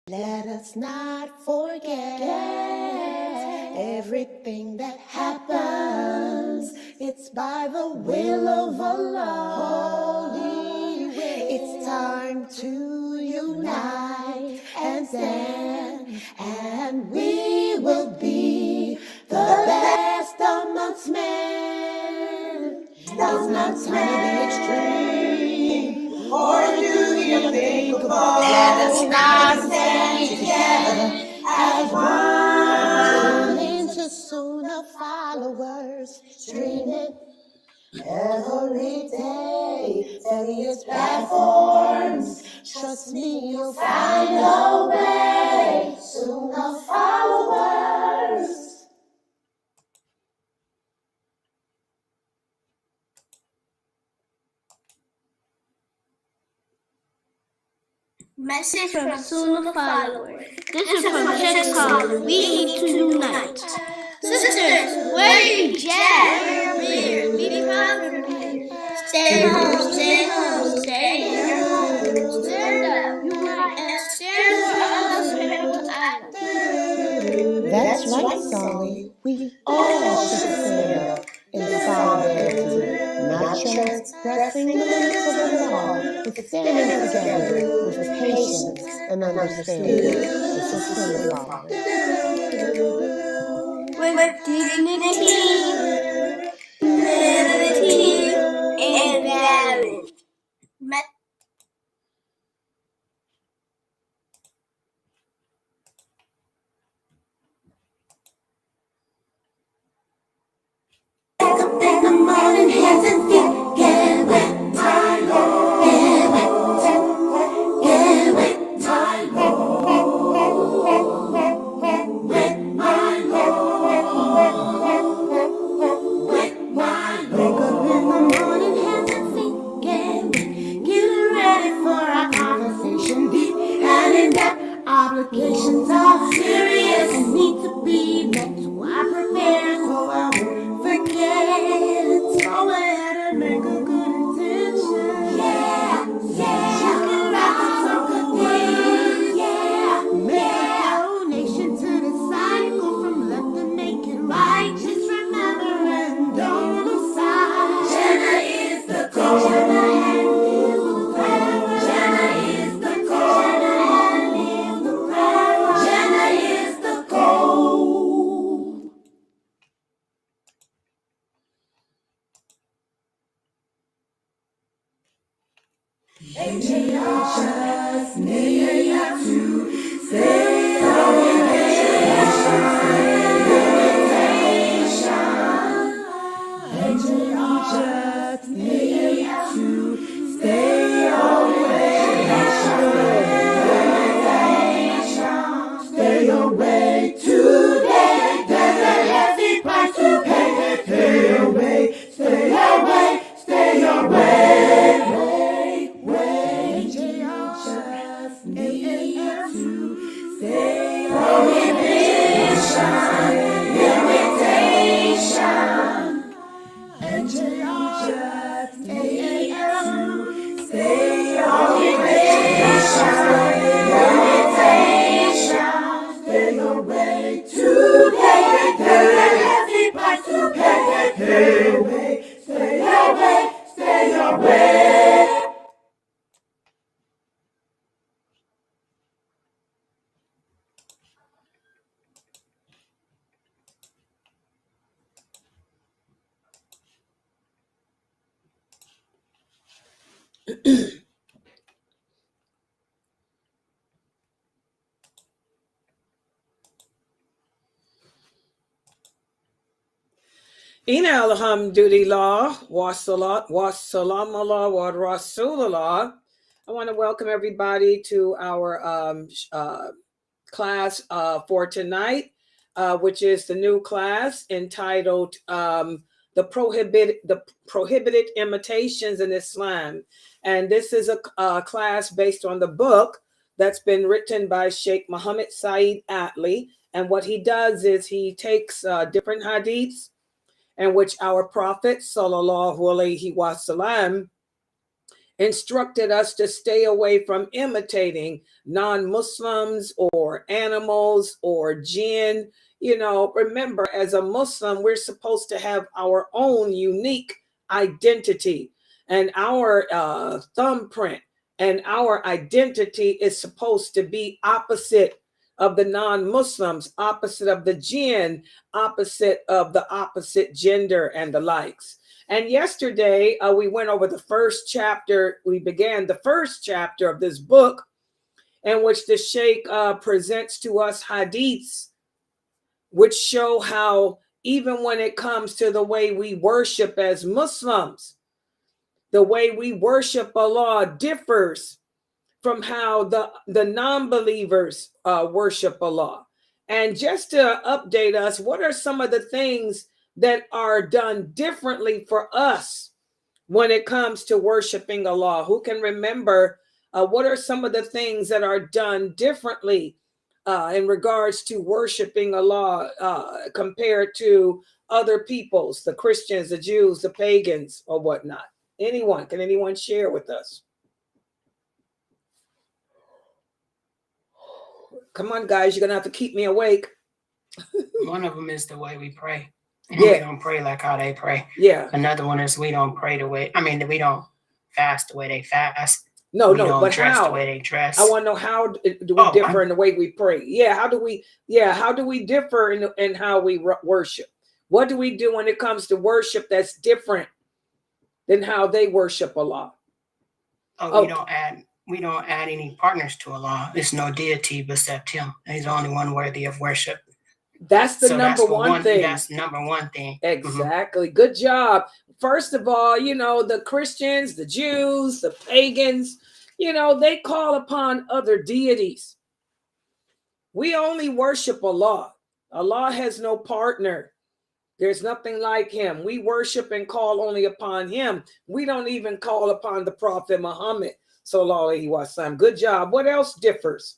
Let us not forget everything that happens. It's by the will of Allah. Holy will. It's time to unite and stand, and we will be the best amongst men. It's not time to be extreme or do the unthinkable. Let us not stand together as one. Into Sunnahfollowers, streaming every day, various platforms. Trust me, you'll find a way. Sunnahfollowers. Message from Sunnahfollowers. This is from Chicago. We need to unite. Sisters, where are you, Jack? Be proud of me. Stay home, stay home, stay in your home. Stand up, unite, and stand for Allah's miracle island. That's right, Solly. We all should stand up in solidarity, not transgressing the limits of the law, but standing together with patience and understanding. This is Sunnahfollowers. With dignity, humility, and balance. In the morning, hands and feet get wet, my Lord. Get wet, my Lord. Wet, my Lord. Wet, my Lord. Wake up in the morning, hands and feet get wet. Getting ready for our conversation, deep and in-depth. Obligations are serious and need to be met. So I prepare so I won't forget. It's all ahead and make a good intention. Yeah. You can wrap up some good things. Yeah. Make a donation to the cycle from left to make it right. Just remember and don't lose sight. Jannah is the goal. Jannah is the goal. Jannah is the goal. And you just need to stay on meditation. And you just need to stay on meditation. Stay away today. There's a heavy price to pay. Stay away, stay away, stay away. Ina alhamdulillah, wa salam Allah wa rasulullah. I want to welcome everybody to our class for tonight, which is the new class entitled the Prohibited Imitations in Islam. And this is a class based on the book that's been written by Sheikh Muhammad Saeed Atli. And what he does is he takes different hadiths in which our Prophet sallallahu alaihi wasallam instructed us to stay away from imitating non-Muslims or animals or jinn. You know, remember, as a Muslim, we're supposed to have our own unique identity, and our thumbprint and our identity is supposed to be opposite of the non-Muslims, opposite of the jinn, opposite of the opposite gender and the likes. And yesterday we went over the first chapter. We began the first chapter of this book, in which the Sheikh presents to us hadiths, which show how even when it comes to the way we worship as Muslims, the way we worship Allah differs from how the non-believers worship Allah. And just to update us, what are some of the things that are done differently for us when it comes to worshiping Allah? Who can remember what are some of the things that are done differently in regards to worshiping Allah compared to other peoples, the Christians, the Jews, the pagans, or whatnot? Anyone? Can anyone share with us? Come on, guys, you're going to have to keep me awake. One of them is the way we pray. And Yeah. We don't pray like how they pray. Yeah. Another one is we don't pray the way, we don't fast the way they fast. No, we no, don't but dress how? the way they dress. I want to know, how do we differ in the way we pray? Yeah, how do we differ in how we worship? What do we do when it comes to worship that's different than how they worship Allah? We don't add any partners to Allah. There's no deity except Him. He's the only one worthy of worship. That's the number one thing. That's number one thing. Exactly. Good job. First of all, the Christians, the Jews, the pagans, they call upon other deities. We only worship Allah. Allah has no partner. There's nothing like Him. We worship and call only upon Him. We don't even call upon the Prophet Muhammad. Sallallahu Alaihi Wasallam. Good job. What else differs?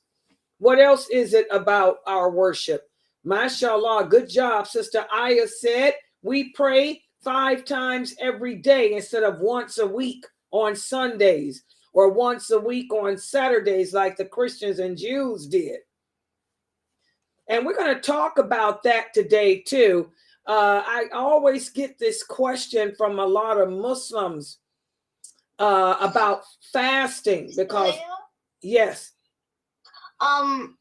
What else is it about our worship? MashaAllah. Good job. Sister Aya said we pray 5 times every day instead of once a week on Sundays or once a week on Saturdays like the Christians and Jews did. And we're going to talk about that today too. I always get this question from a lot of Muslims about fasting because yes. I'm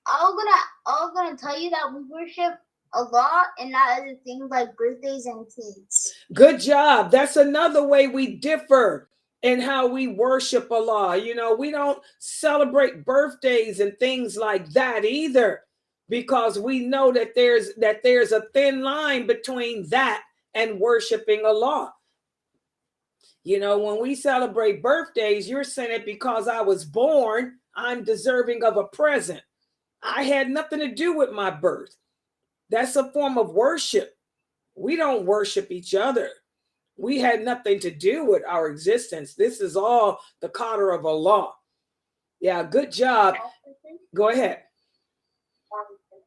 gonna tell you that we worship Allah and not other things like birthdays and kids. Good job. That's another way we differ in how we worship Allah. We don't celebrate birthdays and things like that either, because we know that there's a thin line between that and worshiping Allah. When we celebrate birthdays, you're saying it because I was born, I'm deserving of a present. I had nothing to do with my birth. That's a form of worship. We don't worship each other. We had nothing to do with our existence. This is all the qadr of Allah. Yeah, good job. Go ahead.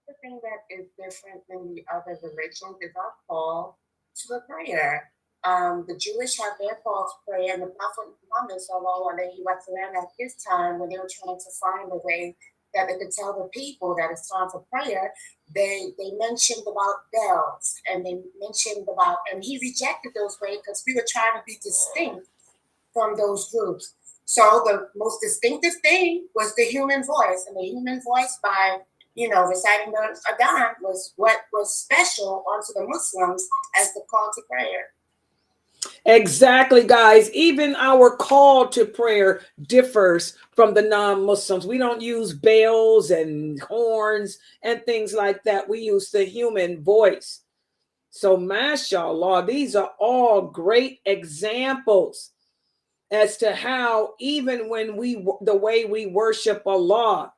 The thing that is different than the other religions is our call to a prayer. The Jewish have their call to prayer, and the Prophet Muhammad sallallahu alaihi wasallam at his time, when they were trying to find a way that they could tell the people that it's time for prayer, they mentioned about bells, and they mentioned about, and he rejected those ways because we were trying to be distinct from those groups. So the most distinctive thing was the human voice, and the human voice by reciting the Adhan was what was special onto the Muslims as the call to prayer. Exactly, guys. Even our call to prayer differs from the non-Muslims. We don't use bells and horns and things like that. We use the human voice. So, mashallah, these are all great examples as to how even when the way we worship Allah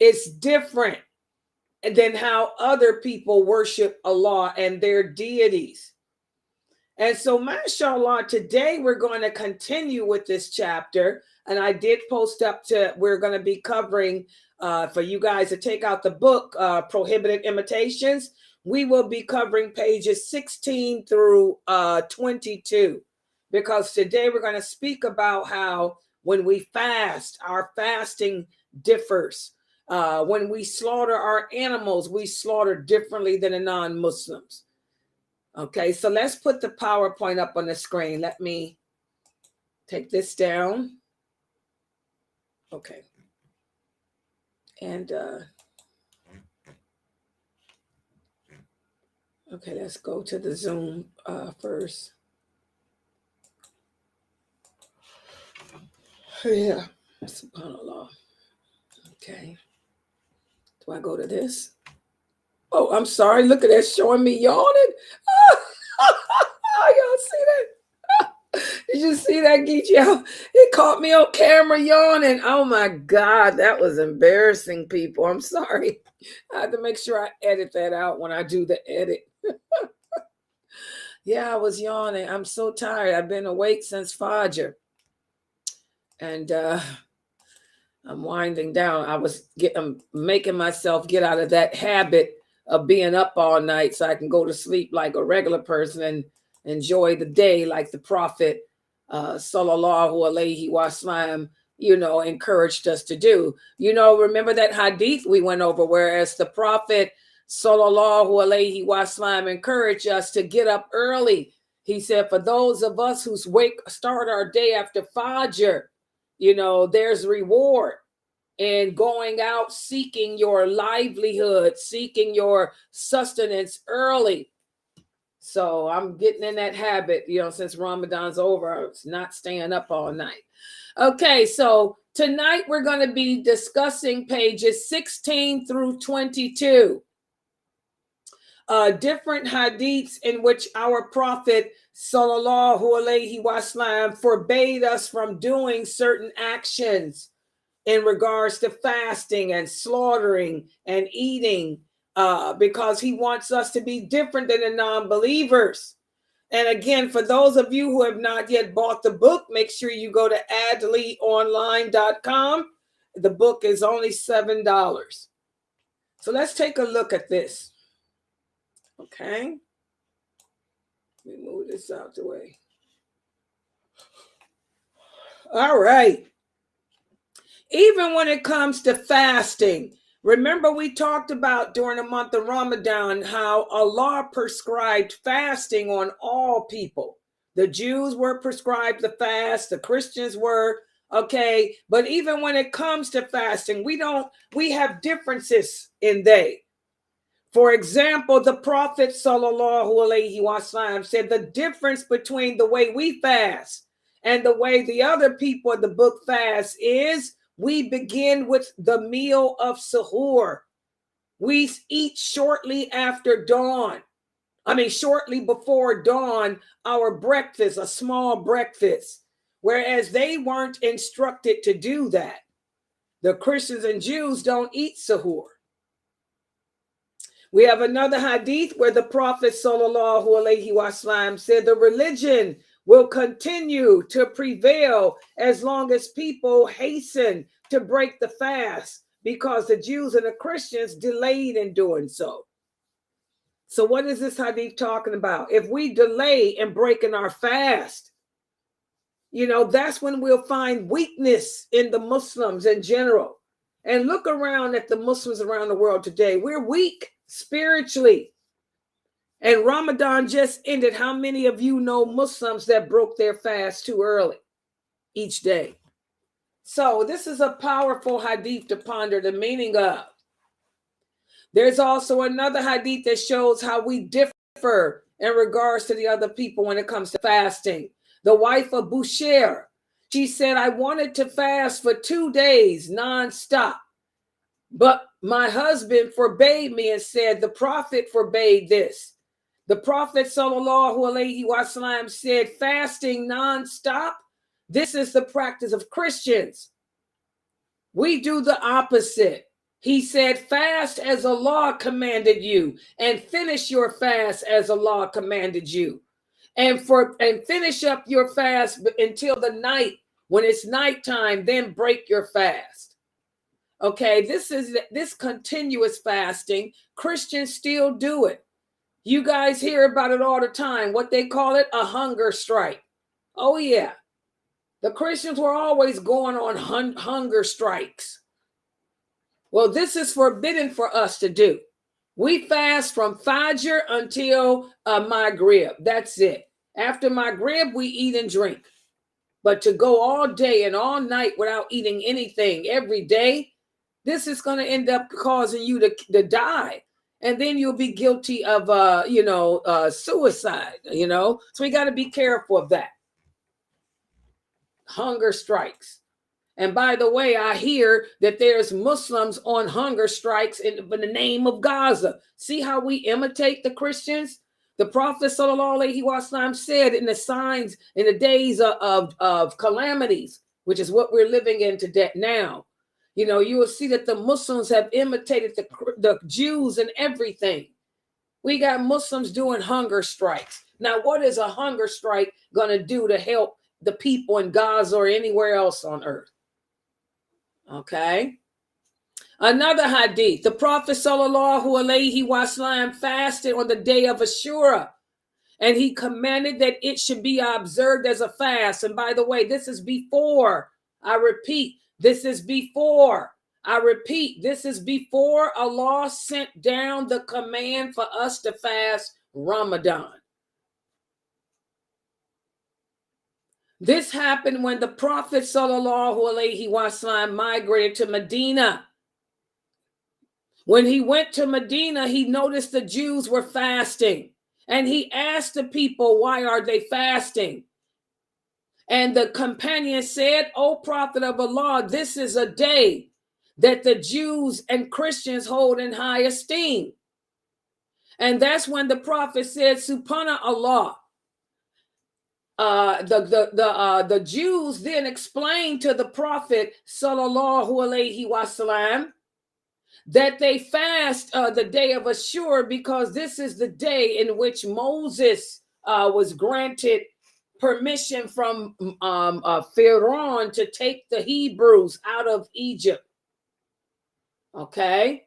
is different than how other people worship Allah and their deities. And so, mashallah, today we're going to continue with this chapter. And I did post up we're going to be covering, for you guys to take out the book, Prohibited Imitations. We will be covering pages 16 through 22. because today we're going to speak about how when we fast, our fasting differs. When we slaughter our animals, we slaughter differently than the non-Muslims. Okay, so let's put the PowerPoint up on the screen. Let me take this down. Okay. And okay, let's go to the Zoom first. Yeah, subhanAllah. Okay. Do I go to this? Oh, I'm sorry. Look at that, showing me yawning. Y'all see that? Did you see that, Geechee? It caught me on camera yawning. Oh my God, that was embarrassing, people. I'm sorry. I have to make sure I edit that out when I do the edit. Yeah, I was yawning. I'm so tired. I've been awake since Fajr. And I'm winding down. I was making myself get out of that habit of being up all night so I can go to sleep like a regular person and enjoy the day like the Prophet sallallahu alaihi wasallam, encouraged us to do. Remember that hadith we went over, whereas the Prophet sallallahu alaihi wasallam encouraged us to get up early. He said, for those of us who start our day after Fajr, there's reward in going out, seeking your livelihood, seeking your sustenance early. So I'm getting in that habit, since Ramadan's over, I was not staying up all night. Okay, so tonight we're going to be discussing pages 16 through 22. Different hadiths in which our Prophet sallallahu alaihi wasallam forbade us from doing certain actions in regards to fasting and slaughtering and eating, because he wants us to be different than the non-believers. And again, for those of you who have not yet bought the book, make sure you go to adleyonline.com. The book is only $7. So let's take a look at this. Okay. Let me move this out the way. All right. Even when it comes to fasting, remember we talked about during the month of Ramadan how Allah prescribed fasting on all people. The Jews were prescribed the fast, the Christians were, okay. But even when it comes to fasting, we have differences in they. For example, the Prophet sallallahu alaihi wasallam said the difference between the way we fast and the way the other people of the book fast is we begin with the meal of suhoor. We eat shortly after dawn. Shortly before dawn, our breakfast, a small breakfast, whereas they weren't instructed to do that. The Christians and Jews don't eat suhoor. We have another hadith where the Prophet sallallahu alaihi wasallam said the religion will continue to prevail as long as people hasten to break the fast, because the Jews and the Christians delayed in doing so. So what is this hadith talking about? If we delay in breaking our fast, that's when we'll find weakness in the Muslims in general. And look around at the Muslims around the world today. We're weak spiritually. And Ramadan just ended. How many of you know Muslims that broke their fast too early each day? So this is a powerful hadith to ponder the meaning of. There's also another hadith that shows how we differ in regards to the other people when it comes to fasting. The wife of Bushehr, she said, I wanted to fast for 2 days nonstop, but my husband forbade me and said, the Prophet forbade this. The Prophet sallallahu alaihi wasallam said, fasting nonstop, this is the practice of Christians. We do the opposite. He said, fast as Allah commanded you, and finish your fast as Allah commanded you. And finish up your fast until the night. When it's nighttime, then break your fast. Okay, this continuous fasting, Christians still do it. You guys hear about it all the time. What they call it, a hunger strike. Oh, yeah. The Christians were always going on hunger strikes. Well, this is forbidden for us to do. We fast from Fajr until Maghrib. That's it. After Maghrib, we eat and drink. But to go all day and all night without eating anything every day, this is going to end up causing you to die. And then you'll be guilty of, suicide, So we got to be careful of that. Hunger strikes. And by the way, I hear that there's Muslims on hunger strikes in the name of Gaza. See how we imitate the Christians? The Prophet ﷺ said in the signs in the days of calamities, which is what we're living in today now. You will see that the Muslims have imitated the Jews and everything. We got Muslims doing hunger strikes. Now, what is a hunger strike going to do to help the people in Gaza or anywhere else on earth? Okay. Another hadith. The Prophet ﷺ fasted on the day of Ashura, and he commanded that it should be observed as a fast. And by the way, this is before, I repeat, this is before Allah sent down the command for us to fast Ramadan. This happened when the Prophet ﷺ migrated to Medina. When he went to Medina, he noticed the Jews were fasting. And he asked the people, why are they fasting? And the companion said, O Prophet of Allah, this is a day that the Jews and Christians hold in high esteem. And that's when the Prophet said, Subhanallah. The Jews then explained to the Prophet ﷺ that they fast the day of Ashura because this is the day in which Moses was granted permission from Pharaoh to take the Hebrews out of Egypt. Okay.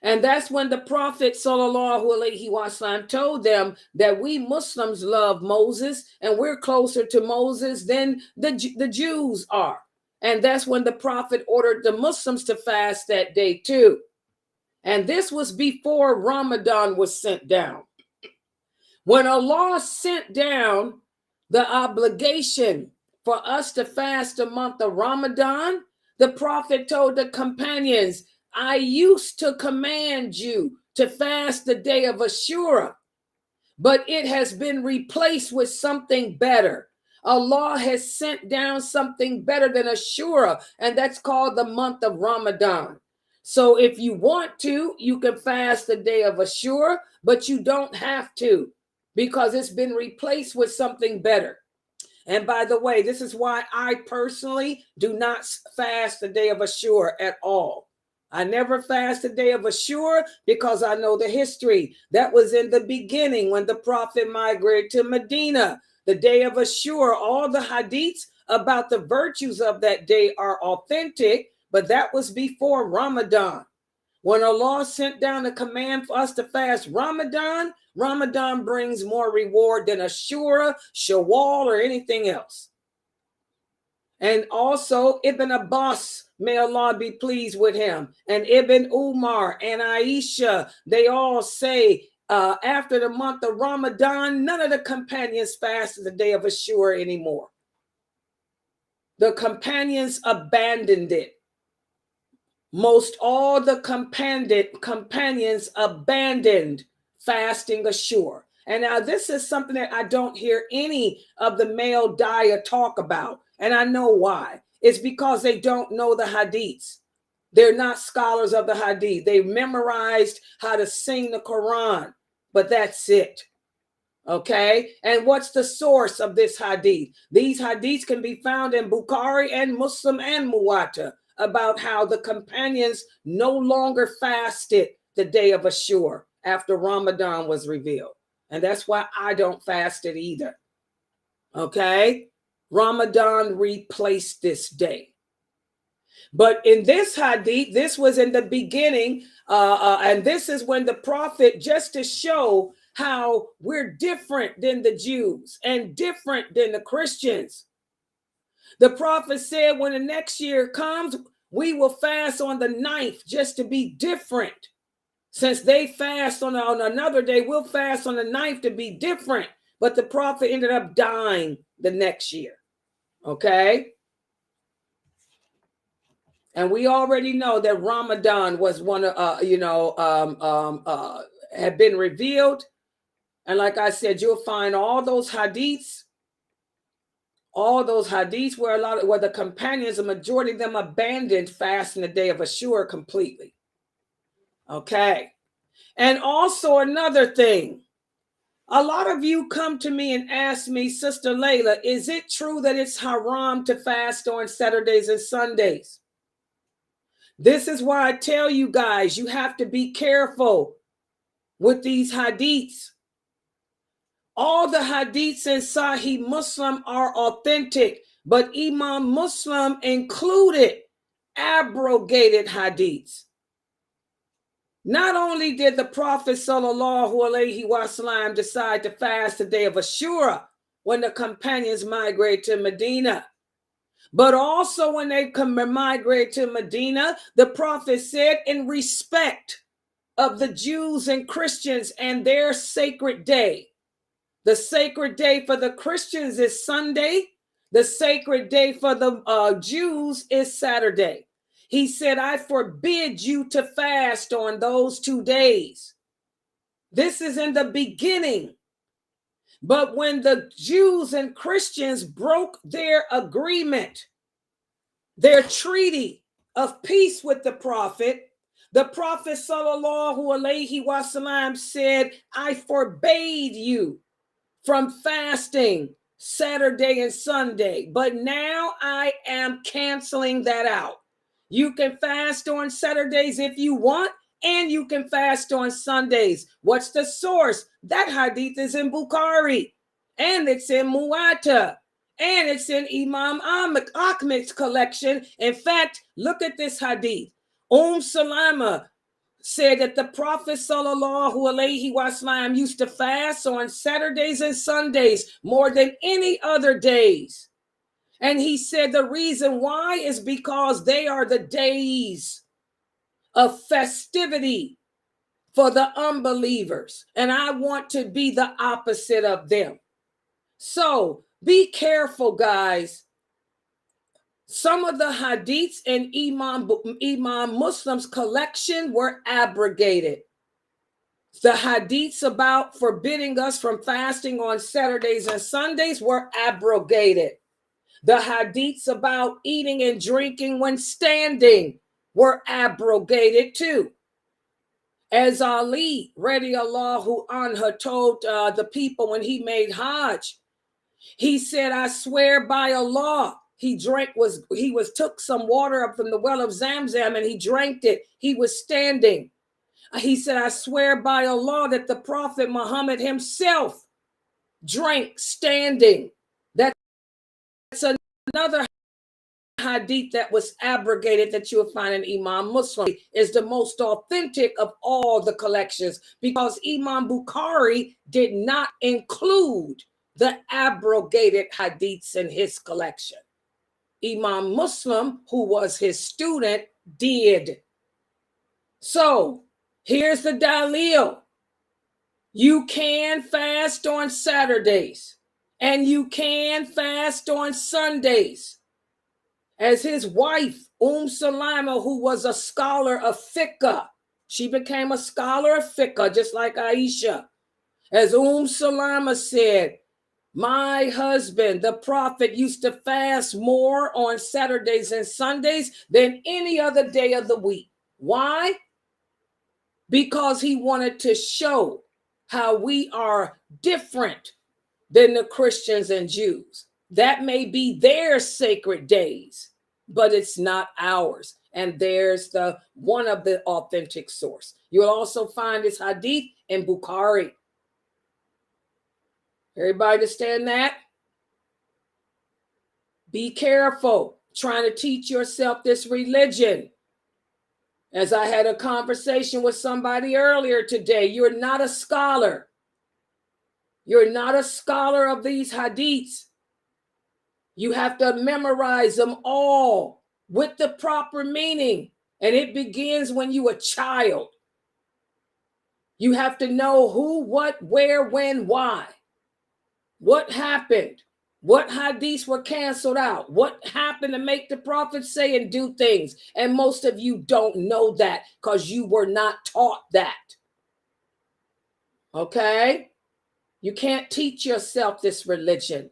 And that's when the Prophet ﷺ told them that we Muslims love Moses and we're closer to Moses than the Jews are. And that's when the Prophet ordered the Muslims to fast that day too. And this was before Ramadan was sent down. When Allah sent down the obligation for us to fast the month of Ramadan, the Prophet told the companions, I used to command you to fast the day of Ashura, but it has been replaced with something better. Allah has sent down something better than Ashura, and that's called the month of Ramadan. So if you want to, you can fast the day of Ashura, but you don't have to because it's been replaced with something better. And by the way, this is why I personally do not fast the day of Ashura at all. I never fast the day of Ashura because I know the history. That was in the beginning when the Prophet migrated to Medina. The day of Ashura, all the hadiths about the virtues of that day are authentic, but that was before Ramadan. When Allah sent down a command for us to fast Ramadan, Ramadan brings more reward than Ashura, Shawwal, or anything else. And also Ibn Abbas, may Allah be pleased with him, and Ibn Umar and Aisha, they all say after the month of Ramadan, none of the companions fasted the day of Ashura anymore. The companions abandoned it. Most all the companions abandoned fasting Ashura. And now this is something that I don't hear any of the male daya talk about. And I know why. It's because they don't know the hadiths. They're not scholars of the hadith. They memorized how to sing the Quran, but that's it. Okay. And what's the source of this hadith? These hadiths can be found in Bukhari and Muslim and Muwatta about how the companions no longer fasted the day of Ashura after Ramadan was revealed. And that's why I don't fast it either. Okay. Ramadan replaced this day. But in this hadith, this was in the beginning, and this is when the Prophet, just to show how we're different than the Jews and different than the Christians. The prophet said when the next year comes, we will fast on the 9th just to be different. Since they fast on another day, we'll fast on the 9th to be different. But the prophet ended up dying the next year. Okay? And we already know that Ramadan was one of, had been revealed. And like I said, you'll find all those hadiths where the companions, a majority of them abandoned fasting the day of Ashura completely. Okay. And also another thing, a lot of you come to me and ask me, Sister Laila, is it true that it's haram to fast on Saturdays and Sundays? This is why I tell you guys, you have to be careful with these hadiths. All the hadiths in Sahih Muslim are authentic, but Imam Muslim included abrogated hadiths. Not only did the Prophet ﷺ decide to fast the day of Ashura when the companions migrated to Medina, but also when they migrated to Medina, the Prophet said, in respect of the Jews and Christians and their sacred day, the sacred day for the Christians is Sunday. The sacred day for the Jews is Saturday. He said, I forbid you to fast on those 2 days. This is in the beginning. But when the Jews and Christians broke their agreement, their treaty of peace with the Prophet ﷺ said, I forbade you from fasting Saturday and Sunday, but now I am canceling that out. You can fast on Saturdays if you want, and you can fast on Sundays. What's the source? That hadith is in Bukhari, and it's in Muwatta, and it's in Imam Ahmad's collection. In fact, look at this hadith. Salama said that the Prophet ﷺ used to fast on Saturdays and Sundays more than any other days. And he said the reason why is because they are the days of festivity for the unbelievers. And I want to be the opposite of them. So be careful, guys. Some of the hadiths in Imam Muslim's collection were abrogated. The hadiths about forbidding us from fasting on Saturdays and Sundays were abrogated. The hadiths about eating and drinking when standing were abrogated too. As Ali radiallahu anhu told the people when he made Hajj, he said, I swear by Allah, he took some water up from the well of Zamzam and he drank it. He was standing. He said, I swear by Allah that the Prophet Muhammad himself drank standing. That's another hadith that was abrogated that you'll find in Imam Muslim. Is the most authentic of all the collections because Imam Bukhari did not include the abrogated hadiths in his collection. Imam Muslim, who was his student, did. So here's the dalil. You can fast on Saturdays and you can fast on Sundays. As his wife, Salama, who was a scholar of fiqh, she became a scholar of fiqh, just like Aisha. As Salama said, my husband, the Prophet, used to fast more on Saturdays and Sundays than any other day of the week. Why? Because he wanted to show how we are different than the Christians and Jews. That may be their sacred days, but it's not ours. And there's one of the authentic source. You'll also find this hadith in Bukhari. Everybody understand that? Be careful trying to teach yourself this religion. As I had a conversation with somebody earlier today, you're not a scholar. You're not a scholar of these hadiths. You have to memorize them all with the proper meaning. And it begins when you're a child. You have to know who, what, where, when, why. What happened? What hadiths were canceled out? What happened to make the prophet say and do things? And most of you don't know that because you were not taught that. Okay? You can't teach yourself this religion.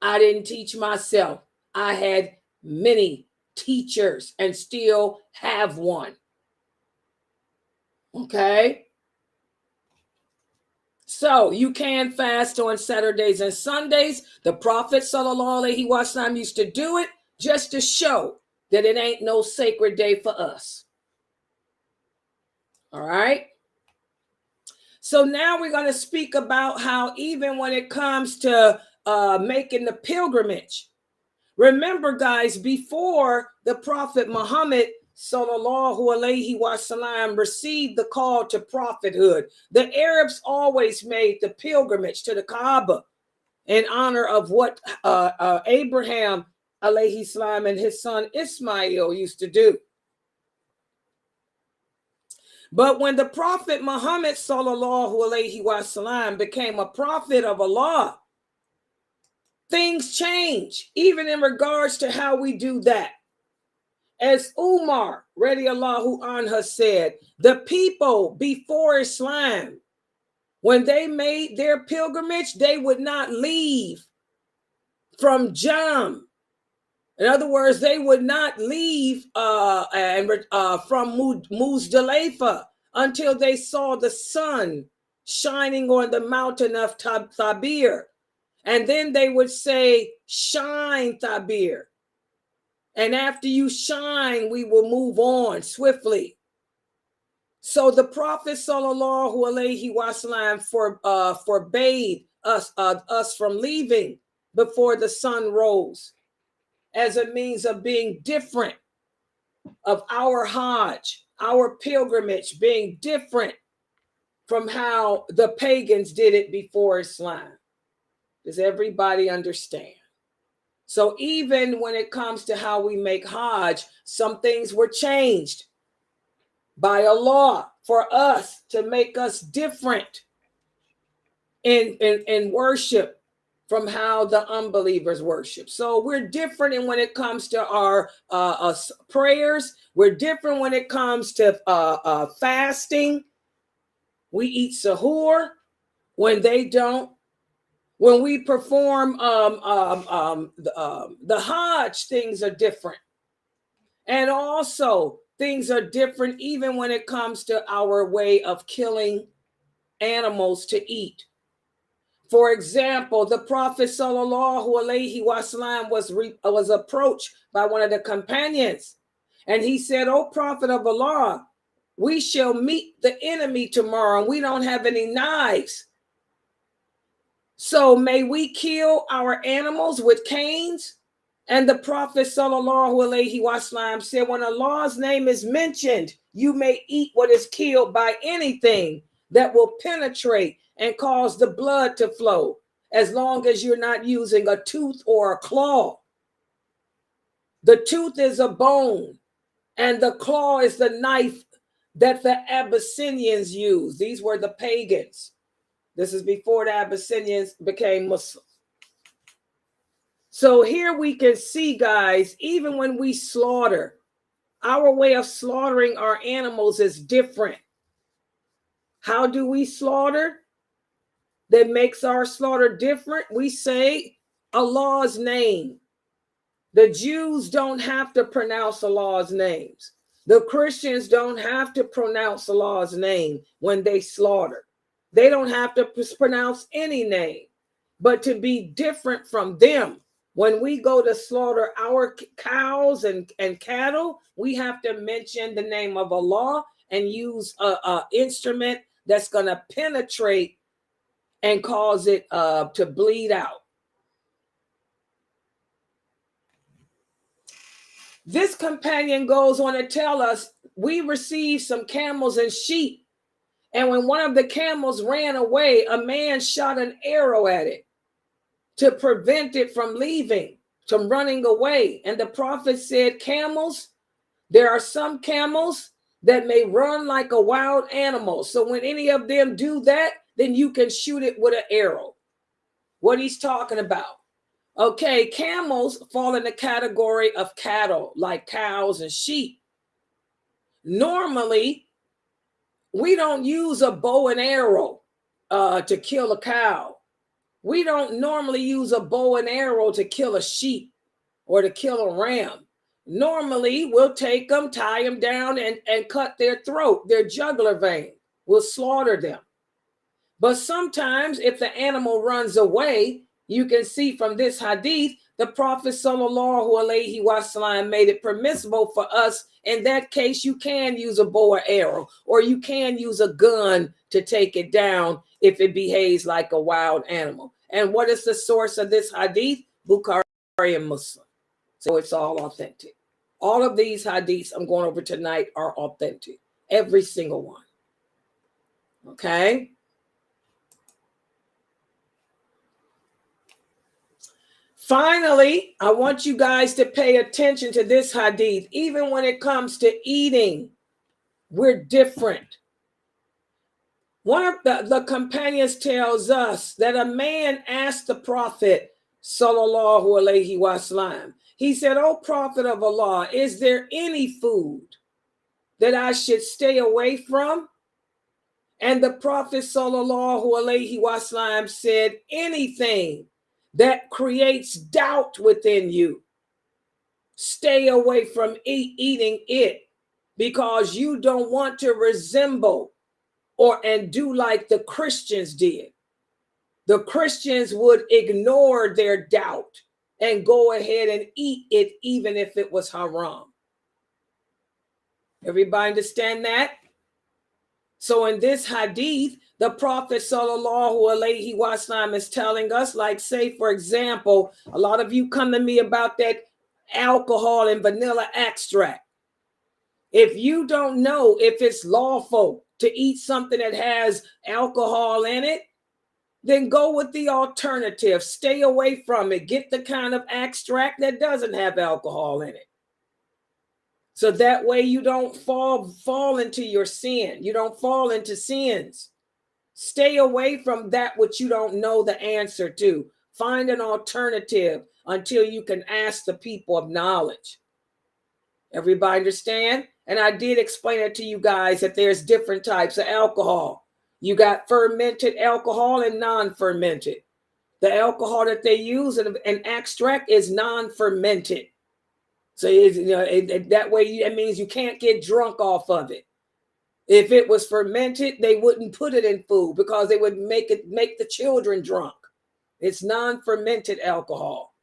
I didn't teach myself. I had many teachers and still have one. Okay? So you can fast on Saturdays and Sundays. The Prophet ﷺ used to do it just to show that it ain't no sacred day for us. All right? So now we're going to speak about how even when it comes to making the pilgrimage, remember guys, before the Prophet Muhammad sallallahu alaihi wasallam received the call to prophethood, the Arabs always made the pilgrimage to the Kaaba in honor of what Abraham alayhi salam and his son Ismail used to do. But when the Prophet Muhammad sallallahu alaihi wasallam became a prophet of Allah, things change, even in regards to how we do that. As Umar radiallahu anha said, the people before Islam, when they made their pilgrimage, they would not leave from Jam. In other words, they would not leave from Muzdalifa until they saw the sun shining on the mountain of Thabir. And then they would say, shine, Thabir. And after you shine, we will move on swiftly. So the Prophet sallallahu alaihi wasallam forbade us from leaving before the sun rose, as a means of being different, of our Hajj, our pilgrimage being different from how the pagans did it before Islam. Does everybody understand? So even when it comes to how we make Hajj, some things were changed by Allah for us to make us different in worship from how the unbelievers worship. So we're different in when it comes to our prayers. We're different when it comes to fasting. We eat sahur when they don't. When we perform the Hajj, things are different. And also things are different even when it comes to our way of killing animals to eat. For example, the Prophet sallallahu alaihi wasallam was approached by one of the companions, and he said, "O Prophet of Allah, we shall meet the enemy tomorrow, and we don't have any knives. So may we kill our animals with canes?" And the Prophet sallallahu alaihi wasallam said, "When Allah's name is mentioned, you may eat what is killed by anything that will penetrate and cause the blood to flow, as long as you're not using a tooth or a claw. The tooth is a bone, and the claw is the knife that the Abyssinians used." These were the pagans. This is before the Abyssinians became Muslim. So here we can see, guys, even when we slaughter, our way of slaughtering our animals is different. How do we slaughter? That makes our slaughter different. We say Allah's name. The Jews don't have to pronounce Allah's names. The Christians don't have to pronounce Allah's name when they slaughter. They don't have to pronounce any name. But to be different from them, when we go to slaughter our cows and cattle, we have to mention the name of Allah and use an instrument that's going to penetrate and cause it to bleed out. This companion goes on to tell us, we received some camels and sheep, And when one of the camels ran away, a man shot an arrow at it to prevent it from leaving, from running away. And the prophet said, camels, there are some camels that may run like a wild animal. So when any of them do that, then you can shoot it with an arrow. What he's talking about. Okay, camels fall in the category of cattle, like cows and sheep. Normally, we don't use a bow and arrow to kill a cow. We don't normally use a bow and arrow to kill a sheep or to kill a ram. Normally, we'll take them, tie them down, and cut their throat, their jugular vein. We'll slaughter them. But sometimes if the animal runs away, you can see from this hadith, the Prophet sallallahu alaihi wasallam made it permissible for us. In that case, you can use a bow or arrow, or you can use a gun to take it down if it behaves like a wild animal. And what is the source of this hadith? Bukhari and Muslim. So it's all authentic. All of these hadiths I'm going over tonight are authentic. Every single one. Okay? Finally, I want you guys to pay attention to this hadith. Even when it comes to eating, we're different. One of the companions tells us that a man asked the Prophet, sallallahu alaihi wasallam, he said, "O Prophet of Allah, is there any food that I should stay away from?" And the Prophet sallallahu alaihi wasallam said, anything that creates doubt within you, stay away from eating it, because you don't want to resemble and do like the Christians did. The Christians would ignore their doubt and go ahead and eat it even if it was haram. Everybody understand that? So in this hadith, the Prophet sallallahu alaihi wasallam is telling us, like, say, for example, a lot of you come to me about that alcohol and vanilla extract. If you don't know if it's lawful to eat something that has alcohol in it, then go with the alternative. Stay away from it. Get the kind of extract that doesn't have alcohol in it. So that way you don't fall into your sin. You don't fall into sins. Stay away from that which you don't know the answer to. Find an alternative until you can ask the people of knowledge. Everybody understand? And I did explain it to you guys that there's different types of alcohol. You got fermented alcohol and non-fermented. The alcohol that they use in an extract is non-fermented. So that way that means you can't get drunk off of it. If it was fermented, they wouldn't put it in food because they would make the children drunk. It's non-fermented alcohol.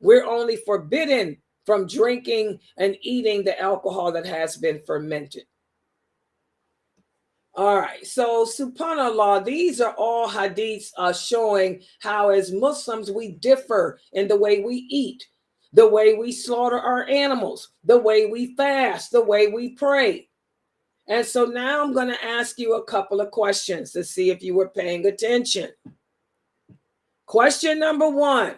We're only forbidden from drinking and eating the alcohol that has been fermented. All right, so subhanAllah, these are all hadiths showing how as Muslims we differ in the way we eat, the way we slaughter our animals, the way we fast, the way we pray. And so now I'm going to ask you a couple of questions to see if you were paying attention. Question number 1.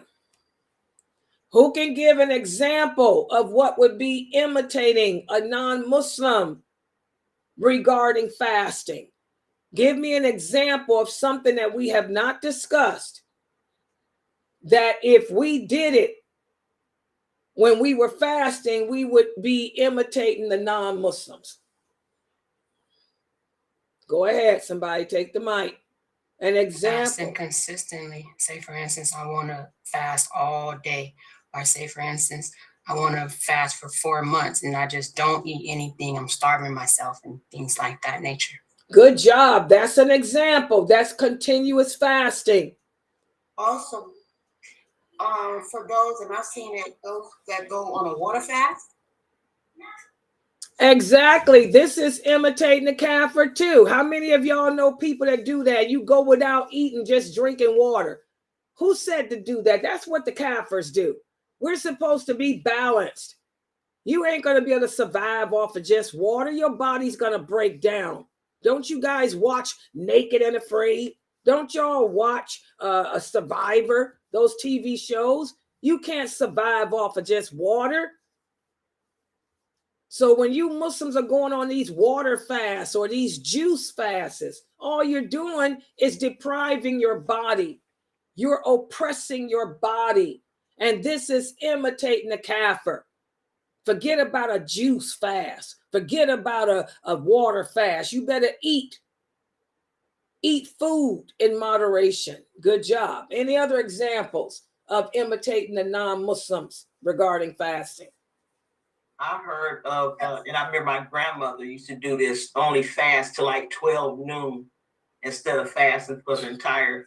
Who can give an example of what would be imitating a non-Muslim regarding fasting? Give me an example of something that we have not discussed, that if we did it when we were fasting, we would be imitating the non-Muslims. Go ahead, somebody take the mic. An example. Fasting consistently. Say, for instance, I want to fast all day. Or say, for instance, I want to fast for 4 months and I just don't eat anything. I'm starving myself and things like that nature. Good job. That's an example. That's continuous fasting. Also, for those, and I've seen it, those that go on a water fast. Exactly. This is imitating the kafir too. How many of y'all know people that do that? You go without eating, just drinking water. Who said to do that? That's what the kafirs do. We're supposed to be balanced. You ain't going to be able to survive off of just water. Your body's going to break down. Don't you guys watch Naked and Afraid? Don't y'all watch a Survivor, those TV shows? You can't survive off of just water. So when you Muslims are going on these water fasts or these juice fasts, all you're doing is depriving your body. You're oppressing your body. And this is imitating the kafir. Forget about a juice fast. Forget about a water fast. You better eat. Eat food in moderation. Good job. Any other examples of imitating the non-Muslims regarding fasting? I heard of, and I remember my grandmother used to do this, only fast till like 12 noon instead of fasting for the entire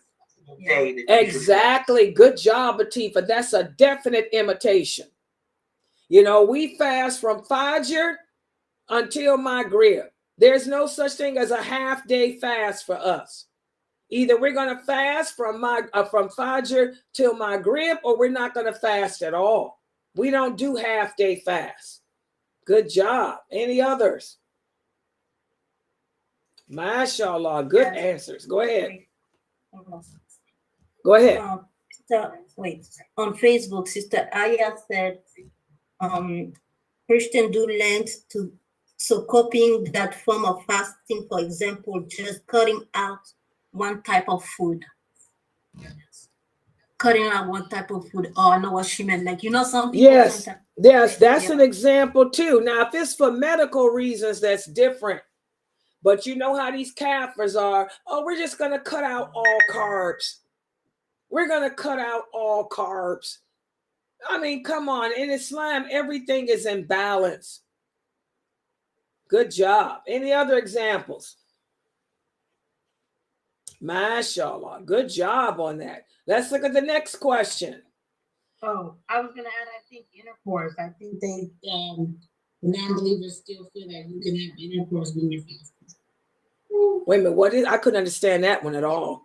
day. Exactly. Good job, Atifa. That's a definite imitation. You know, we fast from Fajr until Maghrib. There's no such thing as a half-day fast for us. Either we're going to fast from Fajr till Maghrib, or we're not going to fast at all. We don't do half-day fasts. Good job. Any others? MashaAllah. Good answers. Go ahead. Go ahead. On Facebook, Sister Aya said, Christians do Lent to, so copying that form of fasting, for example, just cutting out one type of food. Cutting out one type of food. Oh, I know what she meant. Like, you know, some people. Yes, that's an example too. Now, if it's for medical reasons, that's different. But you know how these kafirs are. Oh, we're just going to cut out all carbs. We're going to cut out all carbs. I mean, come on. In Islam, everything is in balance. Good job. Any other examples? MashaAllah. Good job on that. Let's look at the next question. Oh, I was going to add, I think intercourse. I think they, non-believers still feel that you can have intercourse when you're fasting. Wait a minute. What is? I couldn't understand that one at all.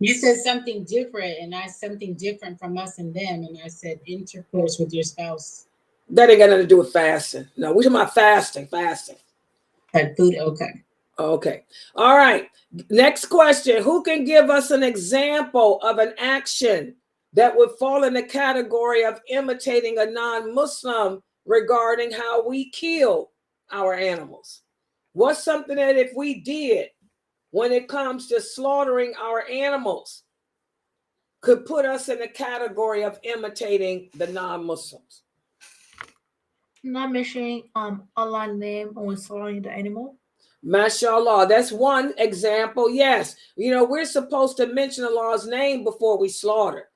You said something different, and I something different from us and them, and I said intercourse with your spouse. That ain't got nothing to do with fasting. No, we're talking about fasting. Like food, okay. Okay. All right. Next question. Who can give us an example of an action that would fall in the category of imitating a non-Muslim regarding how we kill our animals? What's something that if we did when it comes to slaughtering our animals could put us in the category of imitating the non-Muslims? Not mentioning Allah's name when slaughtering the animal. MashaAllah, that's one example. Yes, you know, we're supposed to mention Allah's name before we slaughter.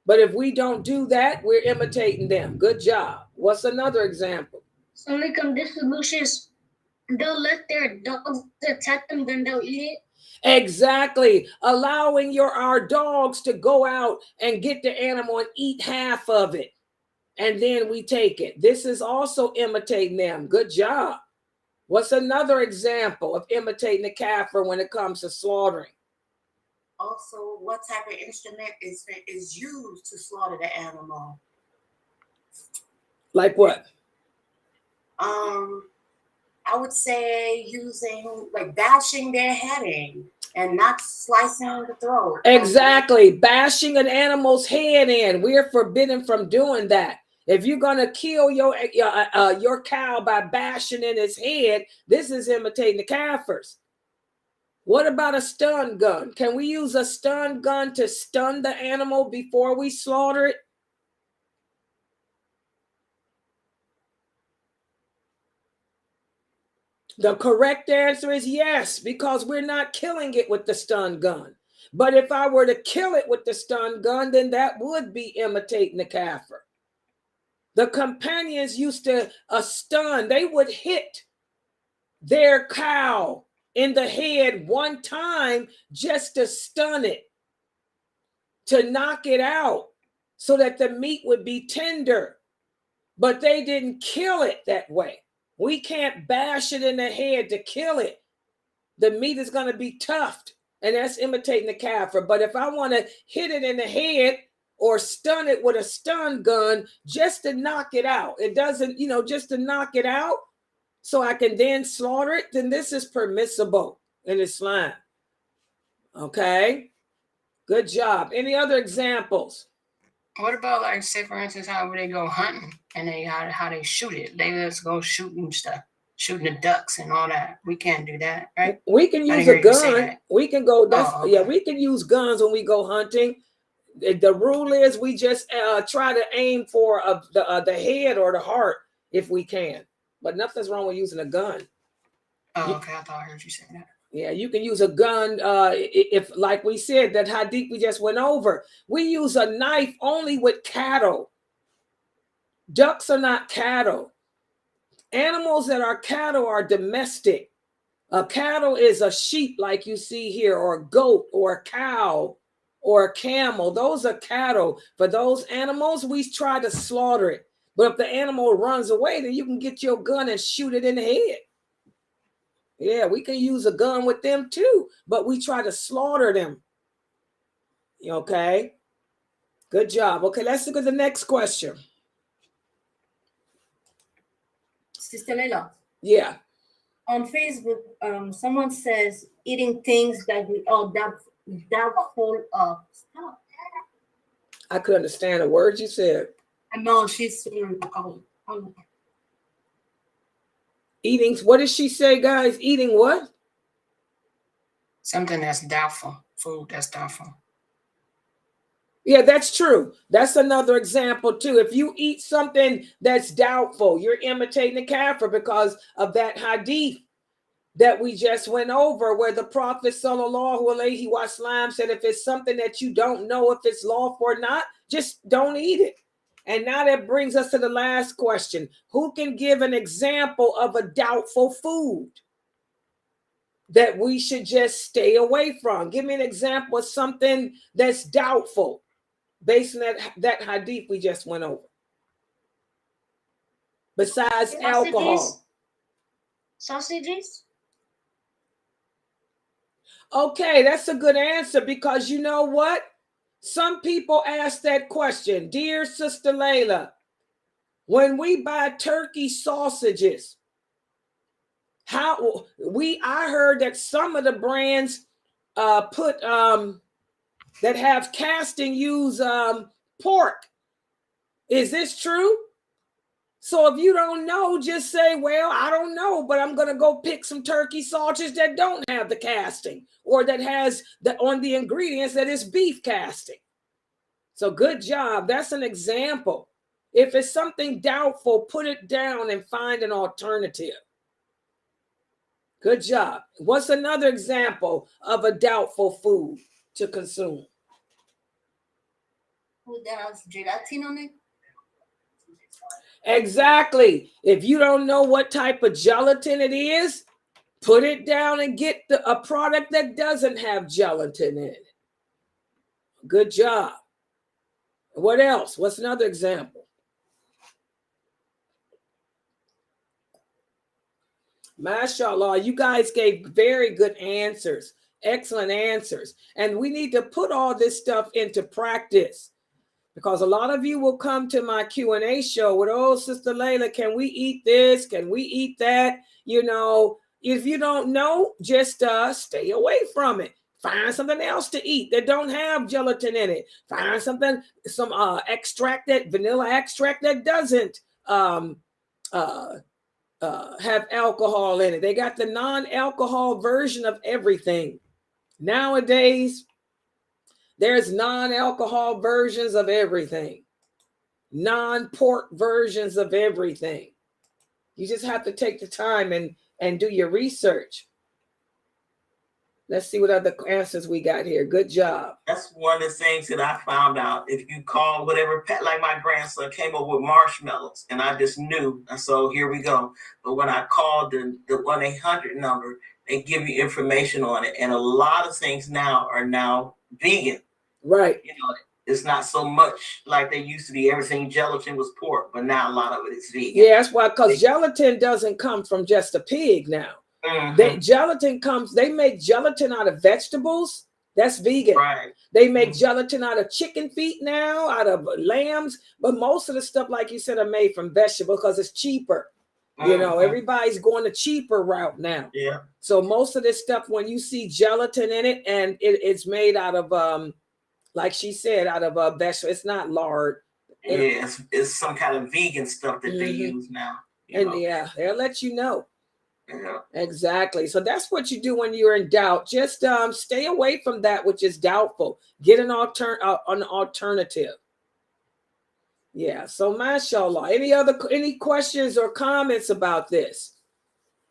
But if we don't do that, we're imitating them. Good job. What's another example? So like this solution is they'll let their dogs attack them, then they'll eat it. Exactly. Allowing our dogs to go out and get the animal and eat half of it. And then we take it. This is also imitating them. Good job. What's another example of imitating the kafir when it comes to slaughtering? Also, what type of instrument is used to slaughter the animal? Like what? I would say using, like, bashing their heading and not slicing the throat. Exactly. Bashing an animal's head in. We're forbidden from doing that. If you're going to kill your cow by bashing in its head, this is imitating the kafirs. What about a stun gun? Can we use a stun gun to stun the animal before we slaughter it? The correct answer is yes, because we're not killing it with the stun gun. But if I were to kill it with the stun gun, then that would be imitating the kafir. The companions used to stun. They would hit their cow in the head one time just to stun it, to knock it out so that the meat would be tender. But they didn't kill it that way. We can't bash it in the head to kill it. The meat is going to be toughed, and that's imitating the kafir. But if I want to hit it in the head or stun it with a stun gun just to knock it out, it doesn't, just to knock it out, so I can then slaughter it, then this is permissible in Islam. Okay, good job. Any other examples? What about, like, say for instance, how they go hunting and they how they shoot it? They just go shooting stuff, shooting the ducks and all that. We can't do that, right? We can use a gun. We can go. Yeah, we can use guns when we go hunting. The rule is we just try to aim for the head or the heart if we can. But nothing's wrong with using a gun. Oh, okay. I thought I heard you say that. Yeah, you can use a gun if, like we said, that hadith we just went over. We use a knife only with cattle. Ducks are not cattle. Animals that are cattle are domestic. A cattle is a sheep like you see here, or a goat, or a cow, or a camel. Those are cattle. For those animals, we try to slaughter it. But if the animal runs away, then you can get your gun and shoot it in the head. Yeah, we can use a gun with them too, but we try to slaughter them. Okay, good job. Okay, let's look at the next question. Sister Laila. Yeah. On Facebook, someone says eating things that we are doubtful of. Stop. I could understand a word you said. I know she's Eating, what did she say, guys? Eating what? Something that's doubtful. Food that's doubtful. Yeah, that's true. That's another example too. If you eat something that's doubtful, you're imitating the kafir because of that hadith that we just went over, where the Prophet sallallahu alaihi wasallam said, if it's something that you don't know if it's lawful or not, just don't eat it. And now that brings us to the last question. Who can give an example of a doubtful food that we should just stay away from? Give me an example of something that's doubtful based on that hadith we just went over. Besides alcohol. Sausages? Okay, that's a good answer, because you know what? Some people ask that question. Dear Sister Laila, when we buy turkey sausages, I heard that some of the brands that have casting use pork. Is this true? So if you don't know, just say, well, I don't know, but I'm going to go pick some turkey sausages that don't have the casting, or that has on the ingredients that is beef casting. So good job. That's an example. If it's something doubtful, put it down and find an alternative. Good job. What's another example of a doubtful food to consume? Food that has gelatin on it? Exactly. If you don't know what type of gelatin it is, put it down and get a product that doesn't have gelatin in it. Good job. What else? What's another example? MashaAllah, you guys gave very good answers. Excellent answers. And we need to put all this stuff into practice, because a lot of you will come to my Q&A show with, oh, Sister Laila, can we eat this? Can we eat that? You know, if you don't know, just stay away from it. Find something else to eat that don't have gelatin in it. Find some extract, that vanilla extract that doesn't have alcohol in it. They got the non-alcohol version of everything. Nowadays, there's non-alcohol versions of everything, non-pork versions of everything. You just have to take the time and do your research. Let's see what other answers we got here. Good job. That's one of the things that I found out. If you call whatever, like my grandson came up with marshmallows, and I just knew. And so here we go. But when I called the 1-800 number, they give you information on it. And a lot of things now are vegan. Right. You know, it's not so much like they used to be. Everything gelatin was pork, but now a lot of it is vegan. Yeah, that's why, because gelatin doesn't come from just a pig now. Mm-hmm. They make gelatin out of vegetables. That's vegan. Right. They make gelatin out of chicken feet now, out of lambs. But most of the stuff, like you said, are made from vegetables because it's cheaper. You know, everybody's going the cheaper route now. Yeah. So most of this stuff, when you see gelatin in it, and it's made out of like she said, out of a vegetable, it's not lard. Yeah, it's some kind of vegan stuff that they use now. And yeah, they'll let you know. Yeah. Exactly. So that's what you do when you're in doubt. Just stay away from that which is doubtful. Get an alternative. Yeah. So mashallah. Any questions or comments about this?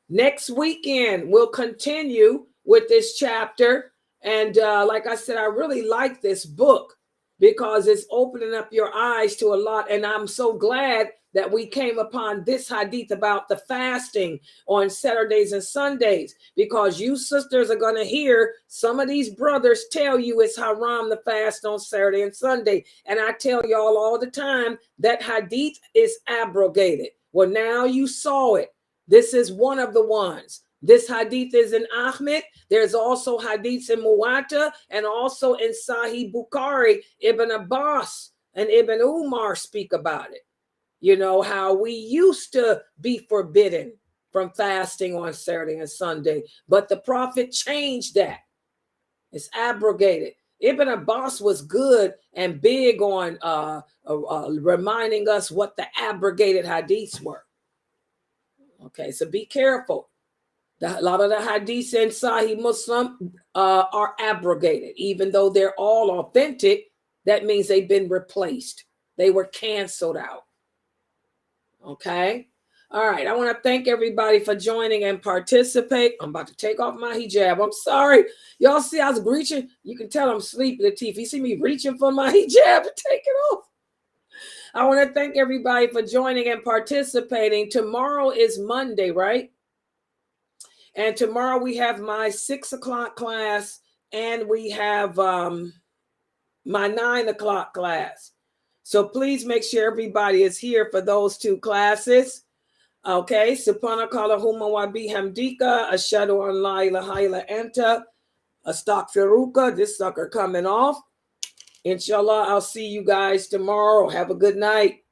Next weekend we'll continue with this chapter. And like I said, I really like this book because it's opening up your eyes to a lot. And I'm so glad that we came upon this hadith about the fasting on Saturdays and Sundays, because you sisters are going to hear some of these brothers tell you it's haram to fast on Saturday and Sunday. And I tell y'all all the time that hadith is abrogated. Well, now you saw it. This is one of the ones. This hadith is in Ahmed. There's also hadiths in Muwatta and also in Sahih Bukhari. Ibn Abbas and Ibn Umar speak about it. You know, how we used to be forbidden from fasting on Saturday and Sunday, but the Prophet changed that. It's abrogated. Ibn Abbas was good and big on reminding us what the abrogated hadiths were. Okay, so be careful. A lot of the hadiths in Sahih Muslim are abrogated. Even though they're all authentic, that means they've been replaced. They were canceled out. Okay. All right. I want to thank everybody for joining and participate. I'm about to take off my hijab. I'm sorry. Y'all see I was reaching. You can tell I'm sleepy, Latif. You see me reaching for my hijab to take it off. I want to thank everybody for joining and participating. Tomorrow is Monday, right? And tomorrow we have my 6 o'clock class and we have my 9 o'clock class. So please make sure everybody is here for those two classes. Okay. Subhanakallahumma wa bihamdika ashhadu an la ilaha illa anta astaghfiruka. This sucker coming off. Inshallah, I'll see you guys tomorrow. Have a good night.